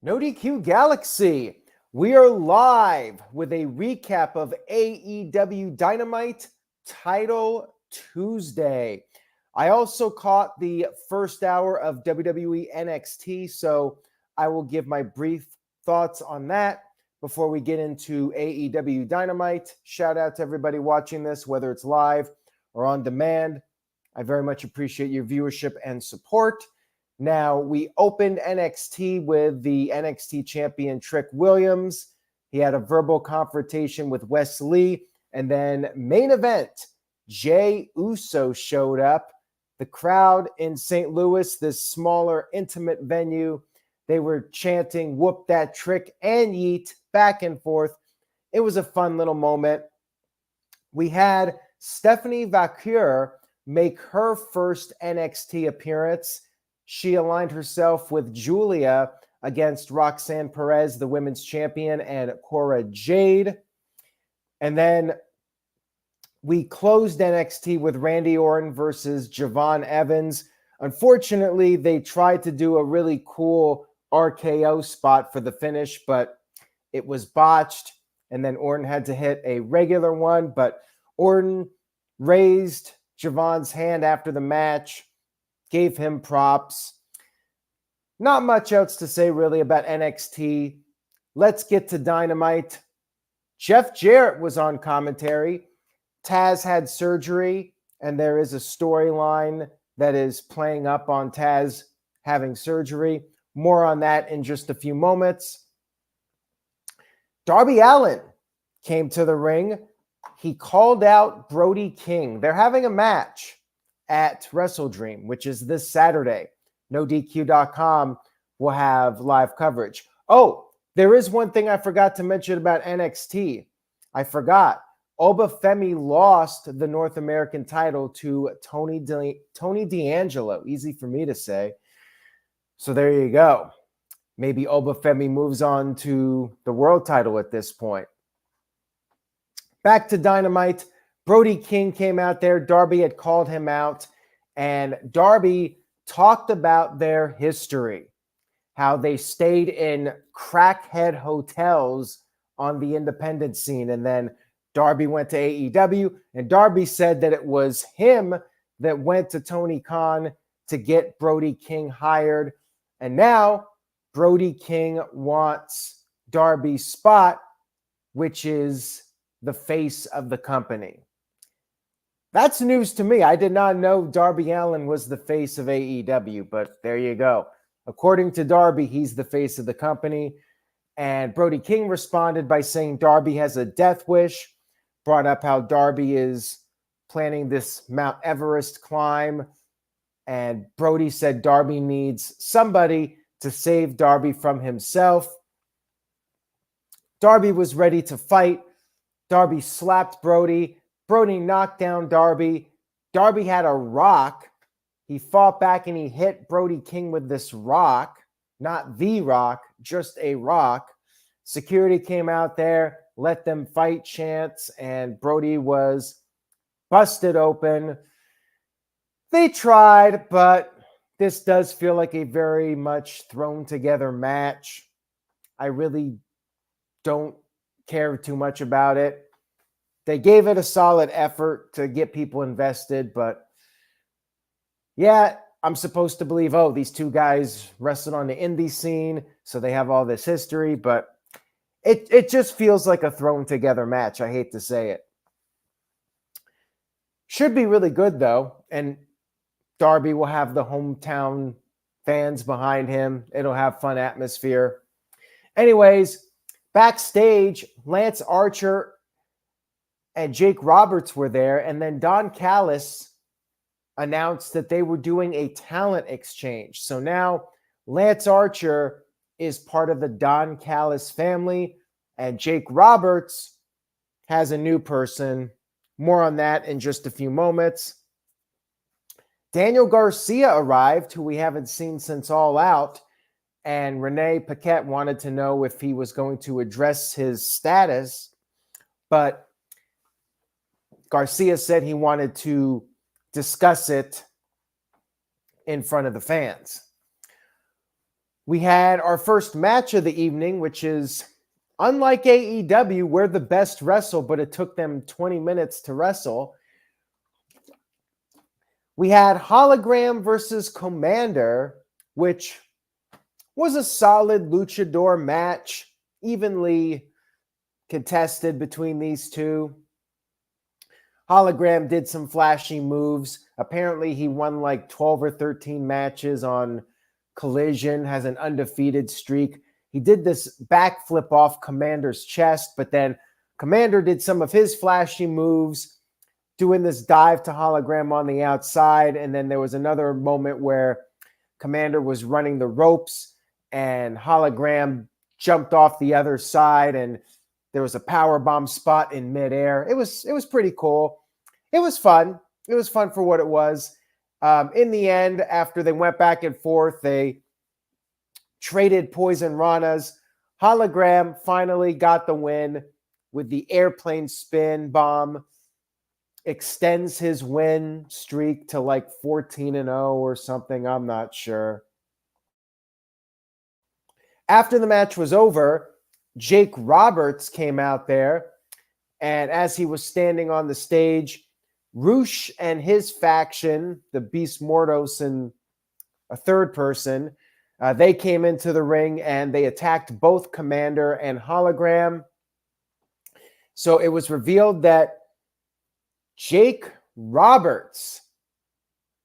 No DQ Galaxy. We are live with a recap of AEW Dynamite Title Tuesday. I also caught the first hour of WWE NXT, so I will give my brief thoughts on that before we get into AEW Dynamite. Shout out to everybody watching this, whether it's live or on demand. I very much appreciate your viewership and support. Now, we opened NXT with the NXT champion Trick Williams. He had a verbal confrontation with Wes Lee. And then main event, Jey Uso showed up. The crowd in St. Louis, this smaller, intimate venue, they were chanting, "Whoop that trick," and "Yeet," back and forth. It was a fun little moment. We had Stephanie Vaquer make her first NXT appearance. She aligned herself with Julia against Roxanne Perez, the women's champion, and Cora Jade. And then we closed NXT with Randy Orton versus Javon Evans. Unfortunately, they tried to do a really cool RKO spot for the finish, but it was botched. And then Orton had to hit a regular one, but Orton raised Javon's hand after the match, gave him props. Not much else to say really about NXT. Let's get to Dynamite. Jeff Jarrett was on commentary. Taz had surgery, and there is a storyline that is playing up on Taz having surgery. More on that in just a few moments. Darby Allin came to the ring. He called out Brody King. They're having a match at WrestleDream, which is this Saturday. NoDQ.com will have live coverage. Oh, there is one thing I forgot to mention about NXT. I forgot. Obafemi lost the North American title to Tony D'Angelo. Easy for me to say. So there you go. Maybe Obafemi moves on to the world title at this point. Back to Dynamite. Brody King came out there. Darby had called him out. And Darby talked about their history, how they stayed in crackhead hotels on the independent scene. And then Darby went to AEW. And Darby said that it was him that went to Tony Khan to get Brody King hired. And now Brody King wants Darby's spot, which is the face of the company. That's news to me. I did not know Darby Allin was the face of AEW, but there you go. According to Darby, he's the face of the company. And Brody King responded by saying Darby has a death wish, brought up how Darby is planning this Mount Everest climb. And Brody said Darby needs somebody to save Darby from himself. Darby was ready to fight. Darby slapped Brody. Brody knocked down Darby. Darby had a rock. He fought back and he hit Brody King with this rock. Not the rock, just a rock. Security came out there, let them fight chants, and Brody was busted open. They tried, but this does feel like a very much thrown together match. I really don't care too much about it. They gave it a solid effort to get people invested, but yeah, I'm supposed to believe, oh, these two guys wrestled on the indie scene, so they have all this history, but it just feels like a thrown together match. I hate to say it. Should be really good, though, and Darby will have the hometown fans behind him. It'll have fun atmosphere. Anyways, backstage, Lance Archer and Jake Roberts were there, and then Don Callis announced that they were doing a talent exchange. So now Lance Archer is part of the Don Callis family, and Jake Roberts has a new person. More on that in just a few moments. Daniel Garcia arrived, who we haven't seen since All Out, and Renee Paquette wanted to know if he was going to address his status, but Garcia said he wanted to discuss it in front of the fans. We had our first match of the evening, which is unlike AEW, where the best wrestle, but it took them 20 minutes to wrestle. We had Hologram versus Komander, which was a solid luchador match, evenly contested between these two. Hologram did some flashy moves. Apparently, he won like 12 or 13 matches on Collision, has an undefeated streak. He did this backflip off Komander's chest, but then Komander did some of his flashy moves, doing this dive to Hologram on the outside. And then there was another moment where Komander was running the ropes and Hologram jumped off the other side and there was a powerbomb spot in midair. It was pretty cool. It was fun. It was fun for what it was. In the end, after they went back and forth, they traded Poison Ranas. Hologram finally got the win with the airplane spin bomb. Extends his win streak to like 14-0 or something. I'm not sure. After the match was over, Jake Roberts came out there, and as he was standing on the stage, Roosh and his faction, the Beast Mortos and a third person, they came into the ring and they attacked both Komander and Hologram. So it was revealed that Jake Roberts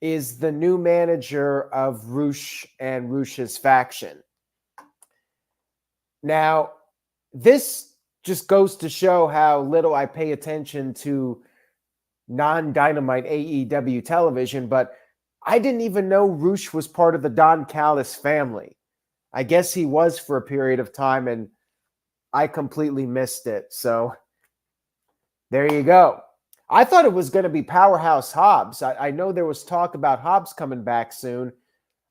is the new manager of Roosh and Roosh's faction. Now, this just goes to show how little I pay attention to non-Dynamite AEW television, but I didn't even know Roosh was part of the Don Callis family. I guess he was for a period of time, and I completely missed it. So there you go. I thought it was going to be Powerhouse Hobbs. I know there was talk about Hobbs coming back soon.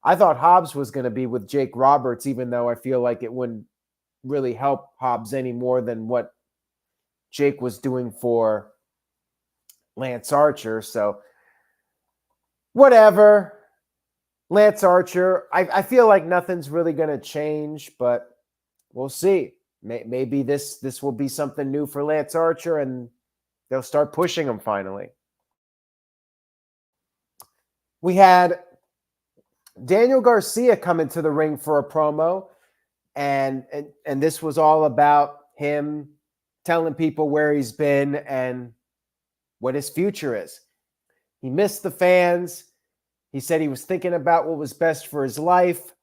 I thought Hobbs was going to be with Jake Roberts, even though I feel like it wouldn't really help Hobbs any more than what Jake was doing for Lance Archer. So whatever. Lance Archer, I feel like nothing's really going to change, but we'll see. Maybe this will be something new for Lance Archer and they'll start pushing him finally. We had Daniel Garcia come into the ring for a promo, and this was all about him telling people where he's been and what his future is. He missed the fans. He said he was thinking about what was best for his life.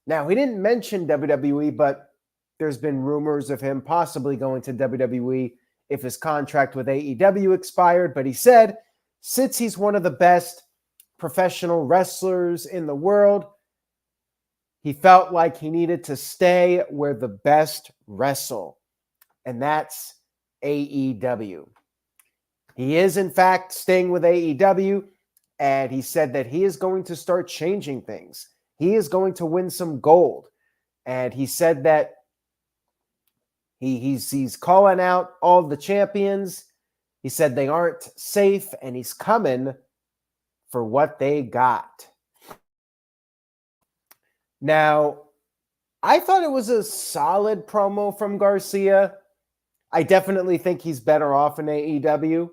Now, he didn't mention WWE, but there's been rumors of him possibly going to WWE if his contract with AEW expired. But he said, since he's one of the best professional wrestlers in the world, he felt like he needed to stay where the best wrestle, and that's AEW. He is, in fact, staying with AEW, and he said that he is going to start changing things. He is going to win some gold. And he said that he's calling out all the champions. He said they aren't safe, and he's coming for what they got. Now, I thought it was a solid promo from Garcia. I definitely think he's better off in AEW.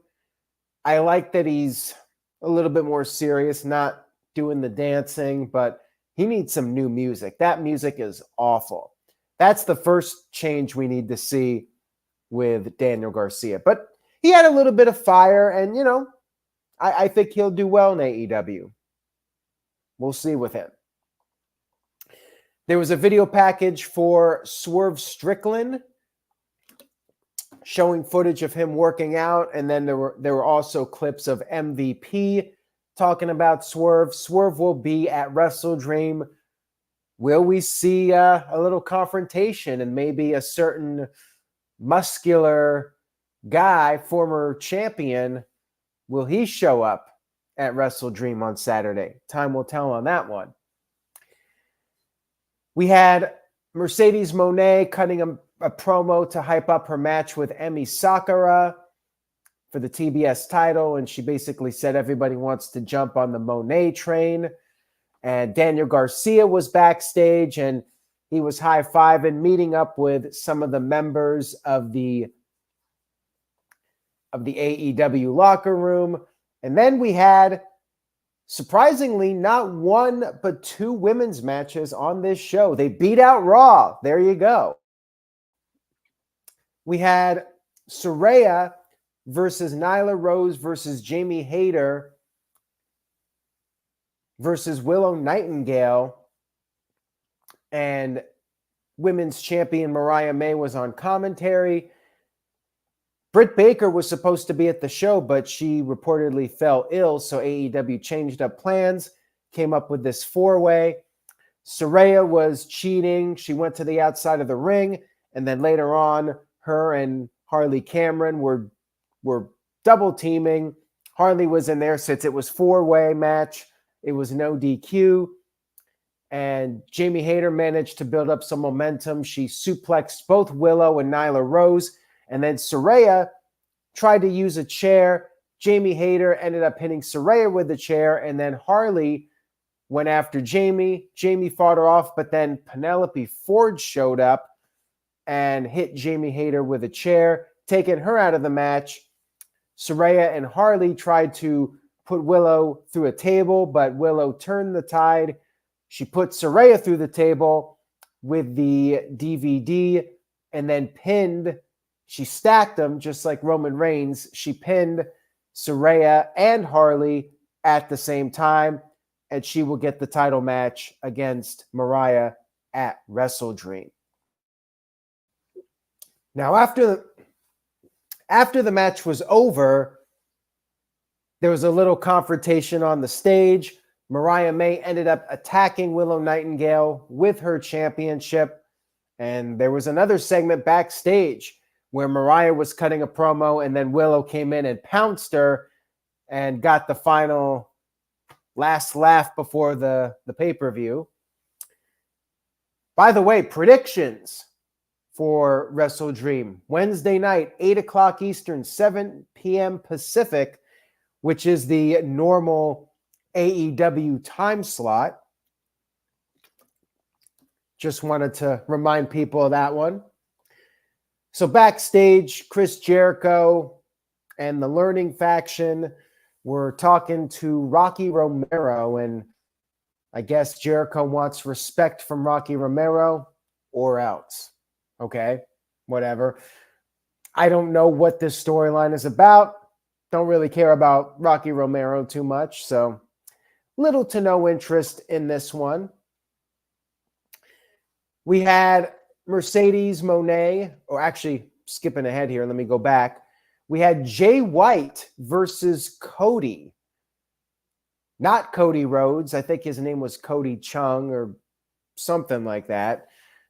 I like that he's a little bit more serious, not doing the dancing, but he needs some new music. That music is awful. That's the first change we need to see with Daniel Garcia. But he had a little bit of fire, and, I think he'll do well in AEW. We'll see with him. There was a video package for Swerve Strickland showing footage of him working out, and then there were also clips of MVP talking about Swerve. Swerve will be at WrestleDream. Will we see a little confrontation and maybe a certain muscular guy, former champion, will he show up at WrestleDream on Saturday? Time will tell on that one. We had Mercedes Moné cutting a promo to hype up her match with Emi Sakura for the TBS title, and she basically said everybody wants to jump on the Moné train. And Daniel Garcia was backstage, and He was high-fiving, meeting up with some of the members of the AEW locker room. And then we had, surprisingly, not one but two women's matches on this show. They beat out Raw. There you go. We had Saraya versus Nyla Rose versus Jamie Hayter versus Willow Nightingale. And women's champion Mariah May was on commentary. Britt Baker was supposed to be at the show, but she reportedly fell ill, so AEW changed up plans, came up with this four-way. Saraya was cheating. She went to the outside of the ring, and then later on, her and Harley Cameron were double teaming. Harley was in there since it was four-way match. It was no DQ. And Jamie Hayter managed to build up some momentum. She suplexed both Willow and Nyla Rose. And then Saraya tried to use a chair. Jamie Hayter ended up hitting Saraya with the chair. And then Harley went after Jamie. Jamie fought her off, but then Penelope Ford showed up and hit Jamie Hayter with a chair, taking her out of the match. Saraya and Harley tried to put Willow through a table, but Willow turned the tide. She put Saraya through the table with the DVD and then pinned. She stacked them just like Roman Reigns. She pinned Saraya and Harley at the same time, and she will get the title match against Mariah at WrestleDream. Now, after the match was over, there was a little confrontation on the stage. Mariah May ended up attacking Willow Nightingale with her championship. And there was another segment backstage where Mariah was cutting a promo, and then Willow came in and pounced her and got the final last laugh before the pay-per-view. By the way, predictions for WrestleDream. Wednesday night, 8 o'clock Eastern, 7 p.m. Pacific, which is the normal AEW time slot. Just wanted to remind people of that one. So backstage, Chris Jericho and the Learning Faction were talking to Rocky Romero, and I guess Jericho wants respect from Rocky Romero or else. Okay, whatever. I don't know what this storyline is about. Don't really care about Rocky Romero too much, so little to no interest in this one. We had Mercedes Moné, or actually skipping ahead here, let me go back. We had Jay White versus Cody. Not Cody Rhodes. I think his name was Cody Chung or something like that.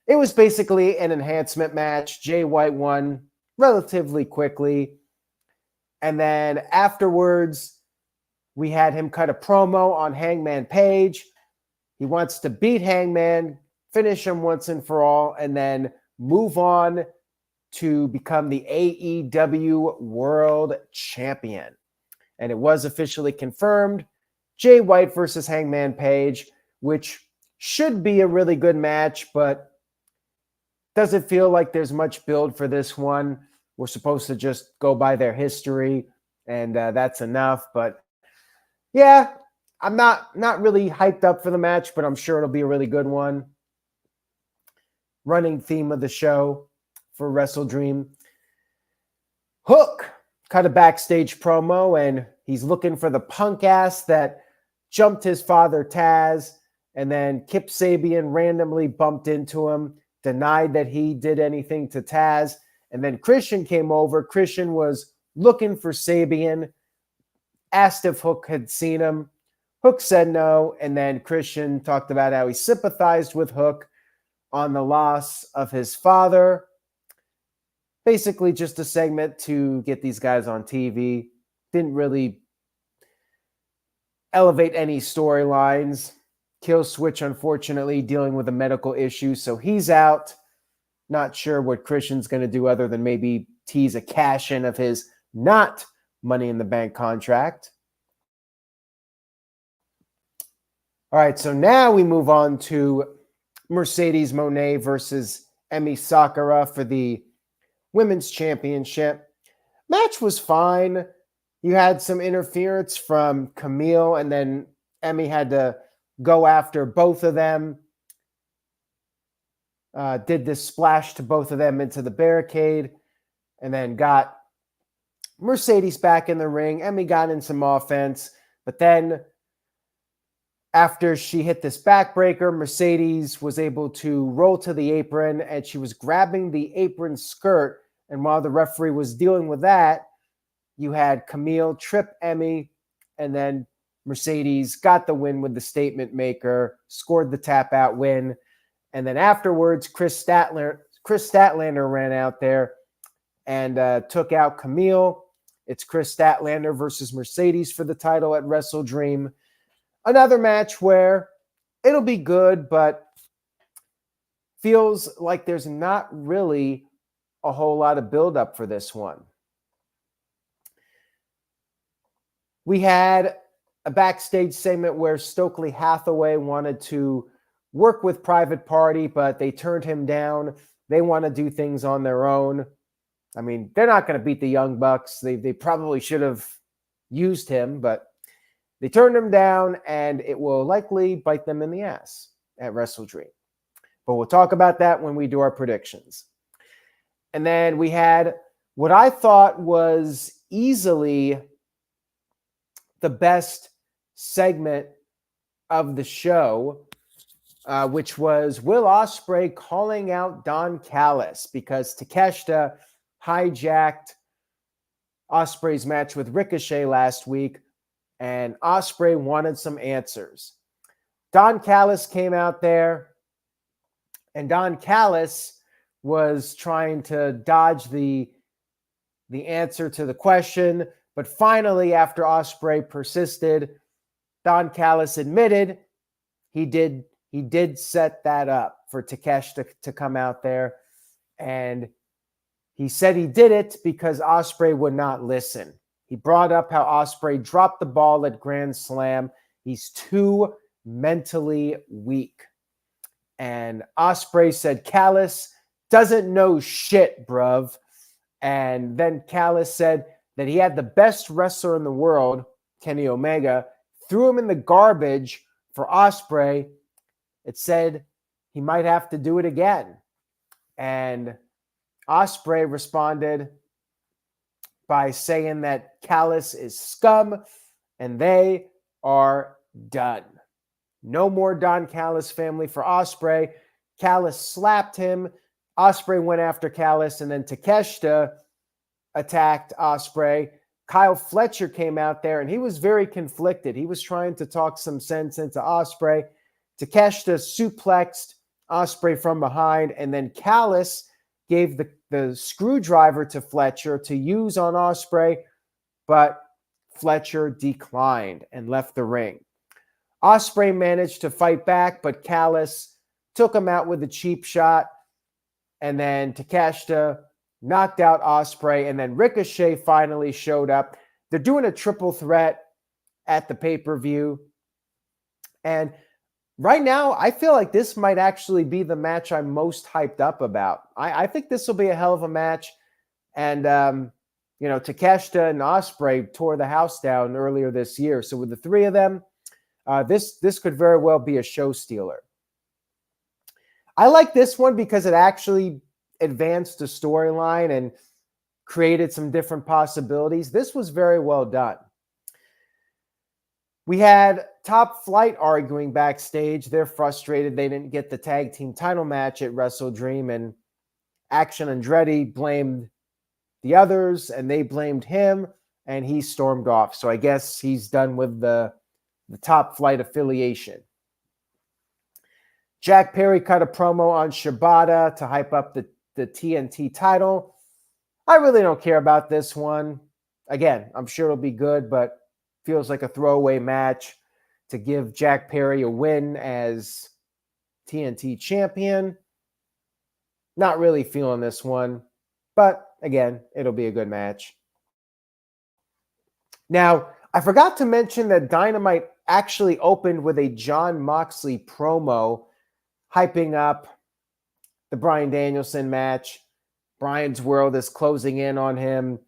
It was basically an enhancement match. Jay White won relatively quickly. And then afterwards, we had him cut a promo on Hangman Page. He wants to beat Hangman, finish him once and for all, and then move on to become the AEW World Champion. And it was officially confirmed. Jay White versus Hangman Page, which should be a really good match, but doesn't feel like there's much build for this one. We're supposed to just go by their history, and that's enough. But yeah, I'm not really hyped up for the match, but I'm sure it'll be a really good one. Running theme of the show for WrestleDream. Hook cut a backstage promo, and he's looking for the punk ass that jumped his father Taz, and then Kip Sabian randomly bumped into him, denied that he did anything to Taz, and then Christian came over. Christian was looking for Sabian, asked if Hook had seen him. Hook said no, and then Christian talked about how he sympathized with Hook on the loss of his father. Basically just a segment to get these guys on TV. Didn't really elevate any storylines. Kill Switch, unfortunately, dealing with a medical issue, so he's out. Not sure what Christian's going to do other than maybe tease a cash-in of his not Money in the Bank contract. All right, so now we move on to Mercedes Moné versus Emi Sakura for the Women's Championship. Match was fine. You had some interference from Camille, and then Emi had to go after both of them. Did this splash to both of them into the barricade, and then got Mercedes back in the ring. Emi got in some offense, but then after she hit this backbreaker, Mercedes was able to roll to the apron, and she was grabbing the apron skirt. And while the referee was dealing with that, you had Camille trip Emi, and then Mercedes got the win with the statement maker, scored the tap out win. And then afterwards, Chris Statlander ran out there and took out Camille. It's Chris Statlander versus Mercedes for the title at WrestleDream. Another match where it'll be good, but feels like there's not really a whole lot of buildup for this one. We had a backstage segment where Stokely Hathaway wanted to work with Private Party, but they turned him down. They want to do things on their own. I mean, they're not going to beat the Young Bucks. They probably should have used him, but they turned him down, and it will likely bite them in the ass at WrestleDream. But we'll talk about that when we do our predictions. And then we had what I thought was easily the best segment of the show, which was Will Ospreay calling out Don Callis because Takeshita hijacked Ospreay's match with Ricochet last week, and Ospreay wanted some answers. Don Callis came out there, and Don Callis was trying to dodge the answer to the question, but finally, after Ospreay persisted, Don Callis admitted he did set that up for Takeshita to come out there, and he said he did it because Ospreay would not listen. He brought up how Ospreay dropped the ball at Grand Slam. He's too mentally weak. And Ospreay said, Callis doesn't know shit, bruv. And then Callis said that he had the best wrestler in the world, Kenny Omega, threw him in the garbage for Ospreay. It said he might have to do it again. And Ospreay responded by saying that Callis is scum and they are done. No more Don Callis family for Ospreay. Callis slapped him. Ospreay went after Callis, and then Takeshita attacked Ospreay. Kyle Fletcher came out there, and he was very conflicted. He was trying to talk some sense into Ospreay. Takeshita suplexed Ospreay from behind, and then Callis gave the screwdriver to Fletcher to use on Ospreay, but Fletcher declined and left the ring. Ospreay managed to fight back, but Callis took him out with a cheap shot, and then Takeshita knocked out Ospreay, and then Ricochet finally showed up. They're doing a triple threat at the pay-per-view, and right now, I feel like this might actually be the match I'm most hyped up about. I think this will be a hell of a match. And, Takeshita and Ospreay tore the house down earlier this year. So with the three of them, this could very well be a show stealer. I like this one because it actually advanced the storyline and created some different possibilities. This was very well done. We had Top Flight arguing backstage. They're frustrated they didn't get the tag team title match at WrestleDream, and Action Andretti blamed the others, and they blamed him, and he stormed off. So I guess he's done with the Top Flight affiliation. Jack Perry cut a promo on Shibata to hype up the TNT title. I really don't care about this one. Again, I'm sure it'll be good, but feels like a throwaway match to give Jack Perry a win as TNT champion. Not really feeling this one, but again, it'll be a good match. Now, I forgot to mention that Dynamite actually opened with a Jon Moxley promo hyping up the Bryan Danielson match. Bryan's world is closing in on him.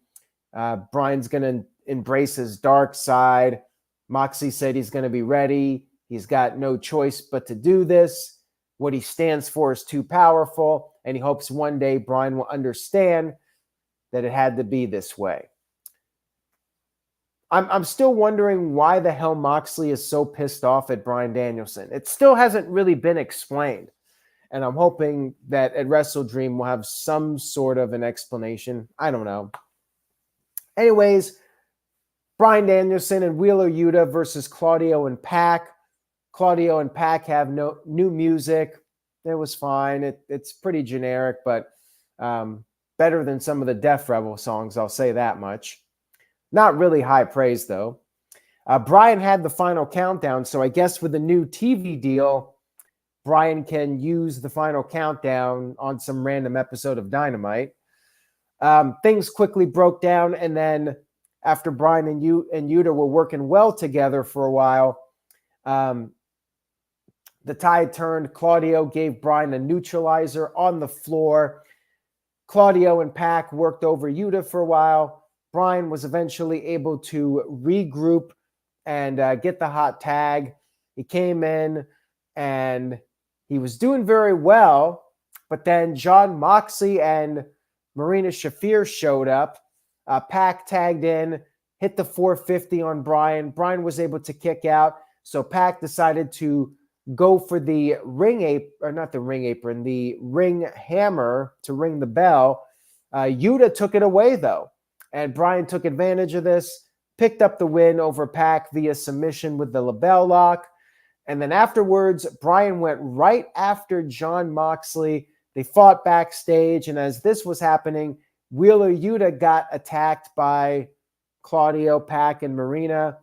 Bryan's going to embrace his dark side. Moxley said he's going to be ready. He's got no choice but to do this. What he stands for is too powerful, and he hopes one day Bryan will understand that it had to be this way. I'm still wondering why the hell Moxley is so pissed off at Bryan Danielson. It still hasn't really been explained. And I'm hoping that at WrestleDream we'll have some sort of an explanation. I don't know. Anyways, Bryan Danielson and Wheeler Yuta versus Claudio and Pack. Claudio and Pack have no new music. It was fine. It's pretty generic, but better than some of the Def Rebel songs, I'll say that much. Not really high praise, though. Bryan had the final countdown, so I guess with the new TV deal, Bryan can use the final countdown on some random episode of Dynamite. Things quickly broke down, and then after Bryan and Yuta were working well together for a while, the tide turned. Claudio gave Bryan a neutralizer on the floor. Claudio and Pack worked over Yuta for a while. Bryan was eventually able to regroup and get the hot tag. He came in and he was doing very well, but then Jon Moxley and Marina Shafir showed up. Pack tagged in, hit the 450 on Bryan. Bryan was able to kick out, so Pack decided to go for the ring hammer to ring the bell. Yuta took it away, though. And Bryan took advantage of this, picked up the win over Pack via submission with the label lock. And then afterwards, Bryan went right after Jon Moxley. They fought backstage. And as this was happening, Wheeler Yuta got attacked by Claudio, Pack, and Marina.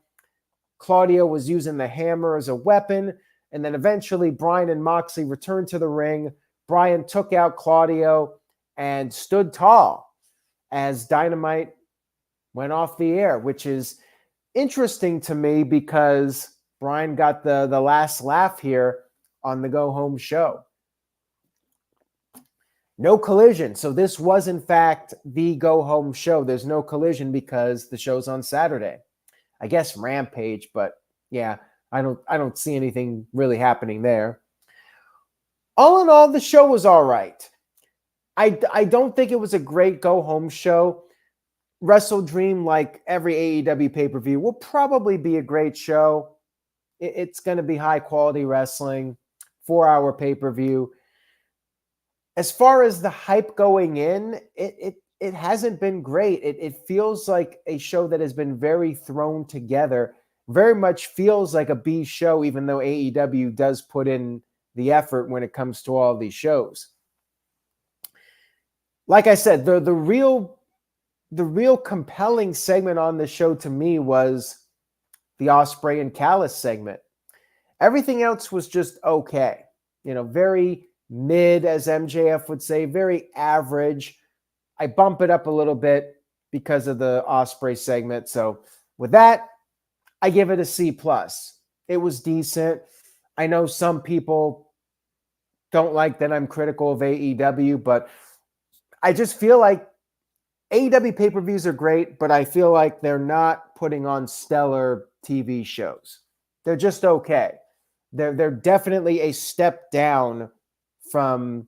Claudio was using the hammer as a weapon. And then eventually Bryan and Moxley returned to the ring. Bryan took out Claudio and stood tall as Dynamite went off the air, which is interesting to me because Bryan got the last laugh here on the go-home show. No collision. So this was, in fact, the go-home show. There's no collision because the show's on Saturday. I guess Rampage, but yeah, I don't see anything really happening there. All in all, the show was all right. I don't think it was a great go-home show. WrestleDream, like every AEW pay-per-view, will probably be a great show. It's going to be high-quality wrestling, 4-hour pay-per-view. As far as the hype going in, it hasn't been great. It feels like a show that has been very thrown together. Very much feels like a B show, even though AEW does put in the effort when it comes to all these shows. Like I said, the real compelling segment on the show to me was the Ospreay and Callis segment. Everything else was just okay. Very mid, as MJF would say, very average. I bump it up a little bit because of the Ospreay segment. So with that, I give it a C+. It was decent. I know some people don't like that I'm critical of AEW, but I just feel like AEW pay-per-views are great, but I feel like they're not putting on stellar TV shows. They're just okay. They're definitely a step down from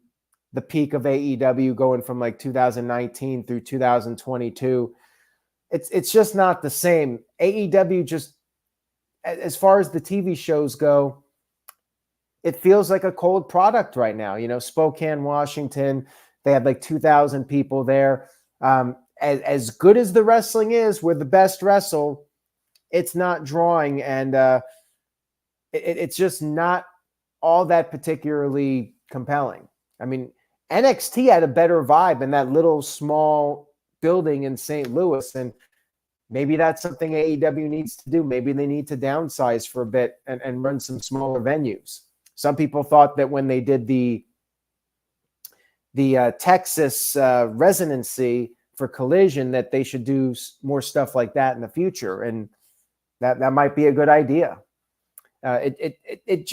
the peak of AEW going from like 2019 through 2022. It's just not the same. AEW just, as far as the TV shows go, it feels like a cold product right now. Spokane, Washington, they had like 2,000 people there. As good as the wrestling is, where the best wrestle, it's not drawing, and it's just not all that particularly compelling. I mean, NXT had a better vibe in that little small building in St. Louis, and maybe that's something AEW needs to do. Maybe they need to downsize for a bit and run some smaller venues. Some people thought that when they did the Texas residency for Collision, that they should do more stuff like that in the future, and that might be a good idea. It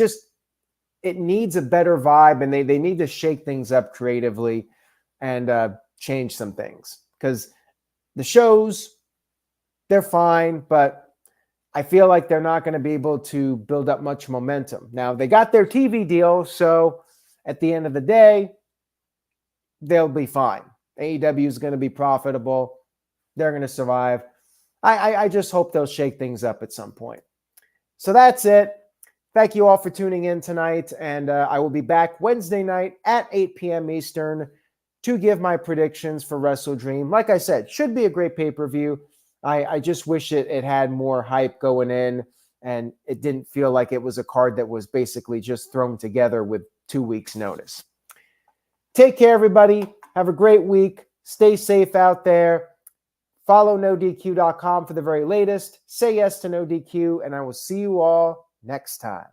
it needs a better vibe, and they need to shake things up creatively and change some things, because the shows, they're fine, but I feel like they're not going to be able to build up much momentum. Now, they got their TV deal, so at the end of the day, they'll be fine. AEW is going to be profitable. They're going to survive. I just hope they'll shake things up at some point. So that's it. Thank you all for tuning in tonight, and I will be back Wednesday night at 8 p.m. Eastern to give my predictions for WrestleDream. Like I said, should be a great pay-per-view. I just wish it had more hype going in, and it didn't feel like it was a card that was basically just thrown together with 2 weeks' notice. Take care, everybody. Have a great week. Stay safe out there. Follow NoDQ.com for the very latest. Say yes to NoDQ, and I will see you all next time.